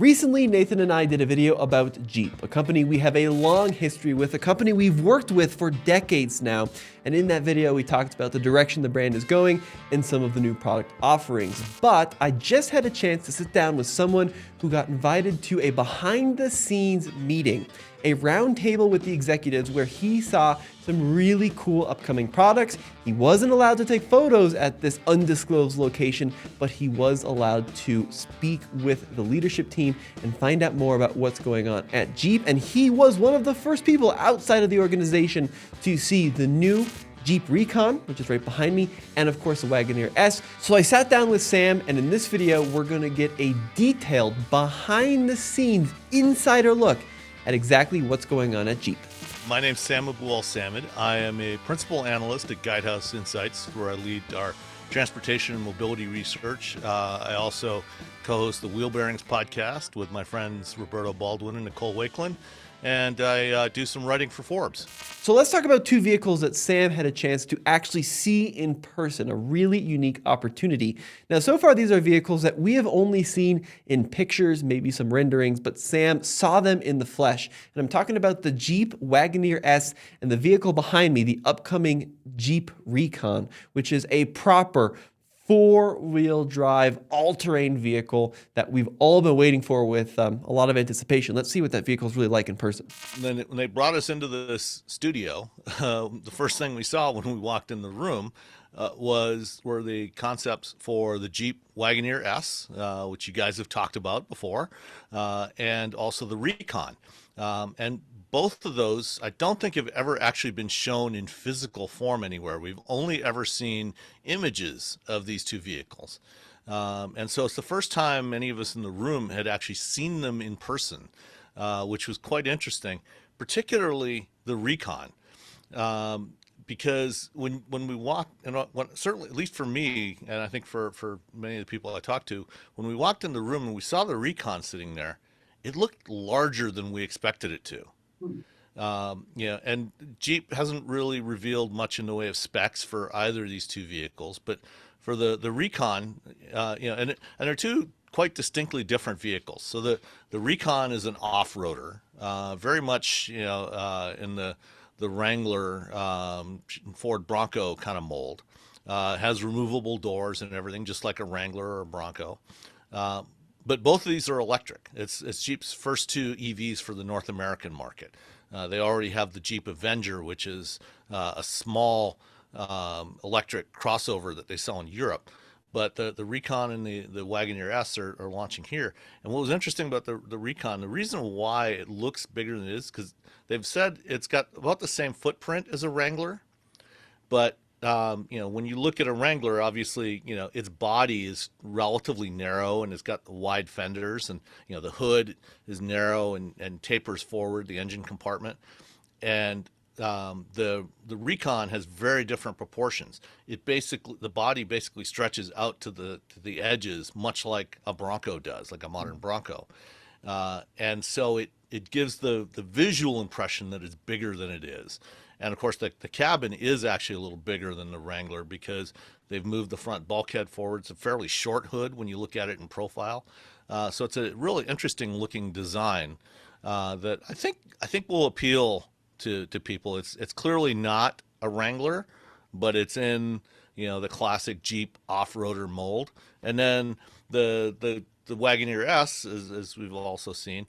Recently, Nathan and I did a video about Jeep, a company we have a long history with, a company we've worked with for decades now. And in that video, we talked about the direction the brand is going and some of the new product offerings. But I just had a chance to sit down with someone who got invited to a behind-the-scenes meeting, a roundtable with the executives where he saw some really cool upcoming products. He wasn't allowed to take photos at this undisclosed location, but he was allowed to speak with the leadership team and find out more about what's going on at Jeep. And he was one of the first people outside of the organization to see the new Jeep Recon, which is right behind me, and of course the Wagoneer S. So I sat down with Sam, and in this video, we're gonna get a detailed behind the scenes insider look at exactly what's going on at Jeep. My name's Sam Abu-Al-Samid. I am a principal analyst at Guidehouse Insights, where I lead our transportation and mobility research. I also co-host the Wheel Bearings podcast with my friends Roberto Baldwin and Nicole Wakeland, and I do some writing for Forbes. So let's talk about two vehicles that Sam had a chance to actually see in person, a really unique opportunity. Now, so far, these are vehicles that we have only seen in pictures, maybe some renderings, but Sam saw them in the flesh. And I'm talking about the Jeep Wagoneer S and the vehicle behind me, the upcoming Jeep Recon, which is a proper four-wheel drive, all-terrain vehicle that we've all been waiting for with a lot of anticipation. Let's see what that vehicle is really like in person. And then when they brought us into this studio, the first thing we saw when we walked in the room were the concepts for the Jeep Wagoneer S, which you guys have talked about before, and also the Recon. And both of those, I don't think have ever actually been shown in physical form anywhere. We've only ever seen images of these two vehicles. And so it's the first time any of us in the room had actually seen them in person, which was quite interesting, particularly the Recon. Because when we walked, and certainly, at least for me, and I think for many of the people I talked to, when we walked in the room and we saw the Recon sitting there, it looked larger than we expected it to. And Jeep hasn't really revealed much in the way of specs for either of these two vehicles, but for the Recon, and they're two quite distinctly different vehicles. So the Recon is an off-roader, very much in the Wrangler Ford Bronco kind of mold. Has removable doors and everything, just like a Wrangler or a Bronco. But both of these are electric. It's Jeep's first two EVs for the North American market. They already have the Jeep Avenger, which is a small electric crossover that they sell in Europe. But the Recon and the Wagoneer S are launching here. And what was interesting about the Recon, the reason why it looks bigger than it is, because they've said it's got about the same footprint as a Wrangler, but when you look at a Wrangler, obviously, its body is relatively narrow and it's got wide fenders, and, the hood is narrow and tapers forward, the engine compartment. And the Recon has very different proportions. The body basically stretches out to the edges, much like a Bronco does, like a modern Bronco. And so it gives the visual impression that it's bigger than it is. And of course, the cabin is actually a little bigger than the Wrangler because they've moved the front bulkhead forward. It's a fairly short hood when you look at it in profile. So it's a really interesting looking design that I think will appeal to people. It's clearly not a Wrangler, but it's in the classic Jeep off-roader mold. And then the Wagoneer S, as we've also seen,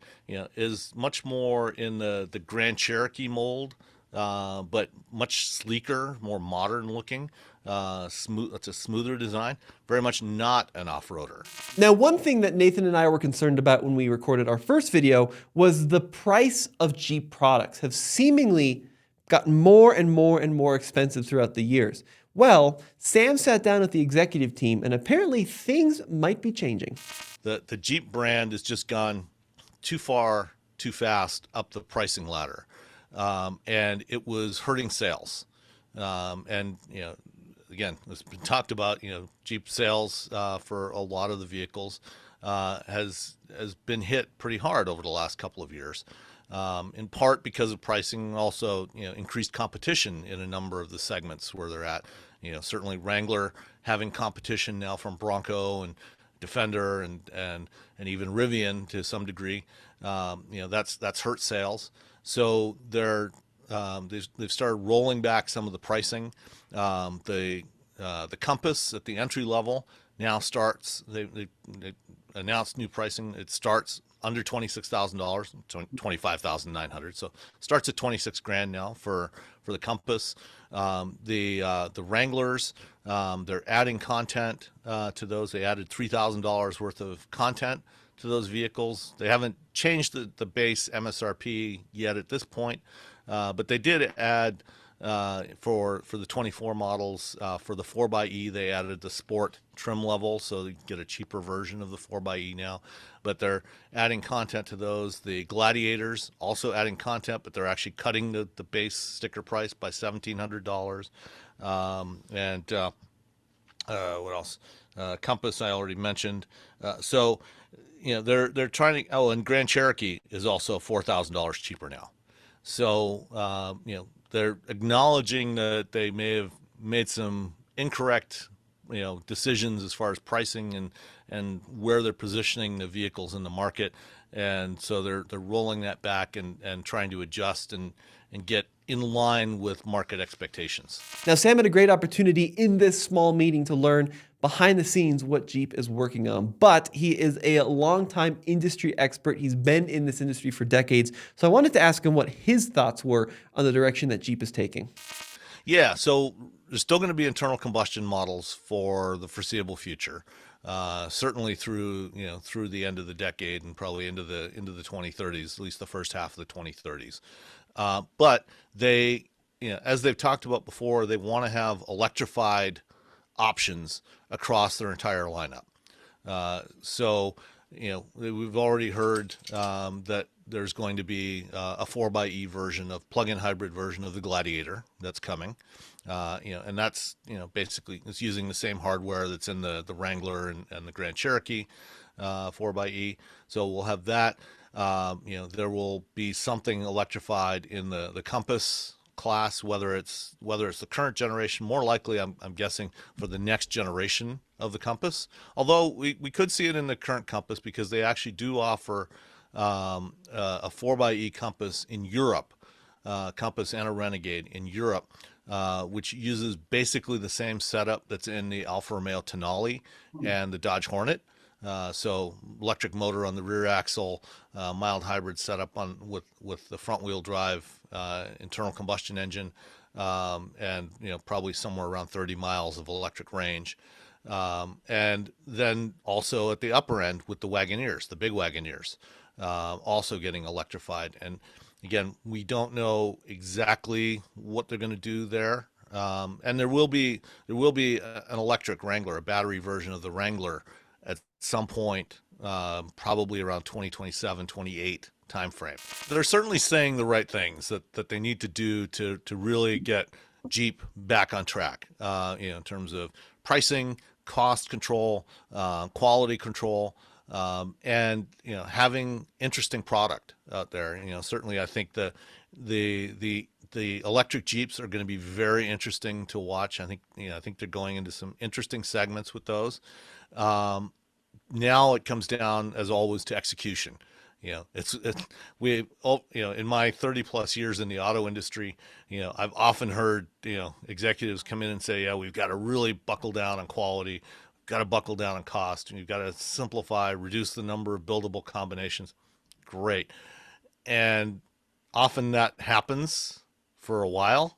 is much more in the Grand Cherokee mold. But much sleeker, more modern looking, smooth. It's a smoother design, very much not an off-roader. Now, one thing that Nathan and I were concerned about when we recorded our first video was the price of Jeep products have seemingly gotten more and more and more expensive throughout the years. Well, Sam sat down with the executive team, and apparently things might be changing. The Jeep brand has just gone too far, too fast up the pricing ladder. And it was hurting sales. And again, it's been talked about, Jeep sales for a lot of the vehicles has been hit pretty hard over the last couple of years, in part because of pricing, also increased competition in a number of the segments where they're at. Certainly Wrangler having competition now from Bronco and Defender and even Rivian to some degree. That's hurt sales. So they've started rolling back some of the pricing. The Compass at the entry level now starts. They announced new pricing. It starts under $26,000, $25,900. So starts at 26 grand now for the Compass. The Wranglers, they're adding content to those. They added $3,000 worth of content to those vehicles. They haven't changed the base MSRP yet at this point, but they did add for the 24 models, for the 4xe, they added the sport trim level, so you get a cheaper version of the 4xe now. But they're adding content to those. The Gladiators also adding content, but they're actually cutting the base sticker price by $1,700. What else? Compass I already mentioned. So they're trying to. Oh, and Grand Cherokee is also $4,000 cheaper now. So they're acknowledging that they may have made some incorrect decisions as far as pricing and where they're positioning the vehicles in the market, and so they're rolling that back and trying to adjust and get in line with market expectations. Now, Sam had a great opportunity in this small meeting to learn behind the scenes what Jeep is working on, but he is a longtime industry expert. He's been in this industry for decades. So I wanted to ask him what his thoughts were on the direction that Jeep is taking. Yeah, so there's still going to be internal combustion models for the foreseeable future. Certainly through the end of the decade and probably into the 2030s, at least the first half of the 2030s. But they, as they've talked about before, they want to have electrified options across their entire lineup. So we've already heard that there's going to be a 4xe version of plug-in hybrid version of the Gladiator that's coming. And that's basically it's using the same hardware that's in the Wrangler and the Grand Cherokee 4xe. So we'll have that. There will be something electrified in the Compass class, whether it's the current generation. More likely, I'm guessing for the next generation of the Compass. Although we could see it in the current Compass because they actually do offer a 4xe Compass in Europe, Compass and a Renegade in Europe, which uses basically the same setup that's in the Alfa Romeo Tonale and the Dodge Hornet. So electric motor on the rear axle, mild hybrid setup with the front wheel drive internal combustion engine, and probably somewhere around 30 miles of electric range. And then also at the upper end with the Wagoneers, the big Wagoneers, also getting electrified. And again, we don't know exactly what they're going to do there. And there will be an electric Wrangler, a battery version of the Wrangler at some point, probably around 2027, 28 timeframe. They're certainly saying the right things that they need to do to really get Jeep back on track, in terms of pricing, cost control, quality control, and having interesting product out there. Certainly I think the electric Jeeps are going to be very interesting to watch. I think they're going into some interesting segments with those. Now it comes down, as always, to execution. In my 30 plus years in the auto industry, I've often heard, executives come in and say, yeah, we've got to really buckle down on quality, we've got to buckle down on cost, and you've got to simplify, reduce the number of buildable combinations. Great. And often that happens for a while,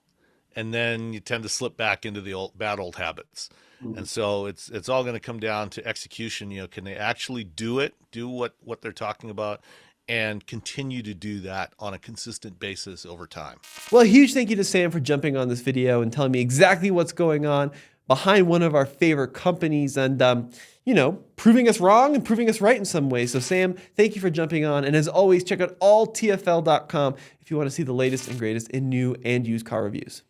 and then you tend to slip back into the bad old habits. And so it's all going to come down to execution. Can they actually do what they're talking about, and continue to do that on a consistent basis over time? Well, a huge thank you to Sam for jumping on this video and telling me exactly what's going on behind one of our favorite companies and, proving us wrong and proving us right in some ways. So Sam, thank you for jumping on. And as always, check out alltfl.com if you want to see the latest and greatest in new and used car reviews.